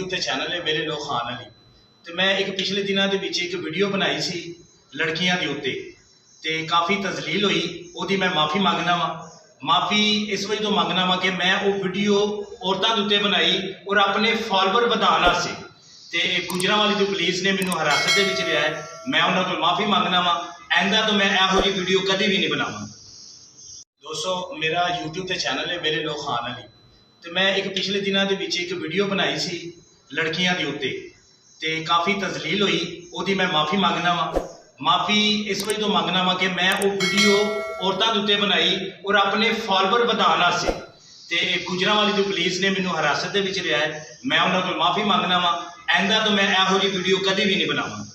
YouTube ਤੇ channel ਹੈ ਮੇਰੇ ਲੋਕ ਖਾਨ ਅਲੀ ਤੇ ਮੈਂ ਇੱਕ ਪਿਛਲੇ ਦਿਨਾਂ ਦੇ ਵਿੱਚ ਇੱਕ ਵੀਡੀਓ ਬਣਾਈ ਸੀ ਲੜਕੀਆਂ ਦੇ ਉੱਤੇ ਤੇ ਕਾਫੀ ਤਜ਼ਲੀਲ ਹੋਈ। ਉਹਦੀ ਮੈਂ ਮਾਫੀ ਮੰਗਣਾ ਵਾ। ਮਾਫੀ ਇਸ ਵਜ੍ਹਾ ਤੋਂ ਮੰਗਣਾ ਵਾ ਕਿ ਮੈਂ ਉਹ ਵੀਡੀਓ ਔਰਤਾਂ ਦੇ ਉੱਤੇ ਬਣਾਈ ਔਰ ਆਪਣੇ ਫਾਲੋਅਰ ਵਧਾਉਣ ਵਾਸਤੇ ਤੇ ਗੁਜਰਾਂਵਾਲੀ ਦੀ ਪੁਲਿਸ ਨੇ ਮੈਨੂੰ ਹਿਰਾਸਤ ਦੇ ਵਿੱਚ ਲਿਆ ਹੈ। ਮੈਂ ਉਹਨਾਂ ਕੋਲ ਮਾਫੀ ਮੰਗਣਾ ਵਾ। ਆਇੰਦਾ ਤੋਂ ਮੈਂ ਇਹੋ ਜਿਹੀ ਵੀਡੀਓ ਕਦੇ ਵੀ ਨਹੀਂ ਬਣਾਵਾਂਗਾ। ਦੋਸਤੋ, ਮੇਰਾ YouTube ਤੇ ਚੈਨਲ ਹੈ ਮੇਰੇ ਲੋਕ ਖਾਨ ਅਲੀ ਤੇ ਮੈਂ ਇੱਕ ਪਿਛਲੇ ਦਿਨਾਂ ਦੇ ਵਿੱਚ ਇੱਕ ਵੀਡੀਓ ਬਣਾਈ ਸੀ ਲੜਕੀਆਂ ਦੇ ਉੱਤੇ ਤੇ ਕਾਫੀ ਤਜ਼ਲੀਲ ਹੋਈ। ਉਹਦੀ ਮੈਂ ਮਾਫੀ ਮੰਗਣਾ ਵਾ। ਮਾਫੀ ਇਸ ਵਜ੍ਹਾ ਤੋਂ ਮੰਗਣਾ ਵਾ ਕਿ ਮੈਂ ਉਹ ਵੀਡੀਓ ਔਰਤਾਂ ਦੇ ਉੱਤੇ ਬਣਾਈ ਔਰ ਆਪਣੇ ਫਾਲੋਅਰ ਵਧਾਉਣ ਵਾਸਤੇ ਤੇ ਗੁਜਰਾਂਵਾਲੀ ਦੀ ਪੁਲਿਸ ਨੇ ਮੈਨੂੰ ਹਿਰਾਸਤ ਦੇ ਵਿੱਚ ਲਿਆ ਹੈ। ਮੈਂ ਉਹਨਾਂ ਕੋਲ ਮਾਫੀ ਮੰਗਣਾ ਵਾ। ਆਇੰਦਾ ਤੋਂ ਮੈਂ ਇਹੋ ਜਿਹੀ ਵੀਡੀਓ ਕਦੇ ਵੀ ਨਹੀਂ ਬਣਾਵਾਂਗਾ।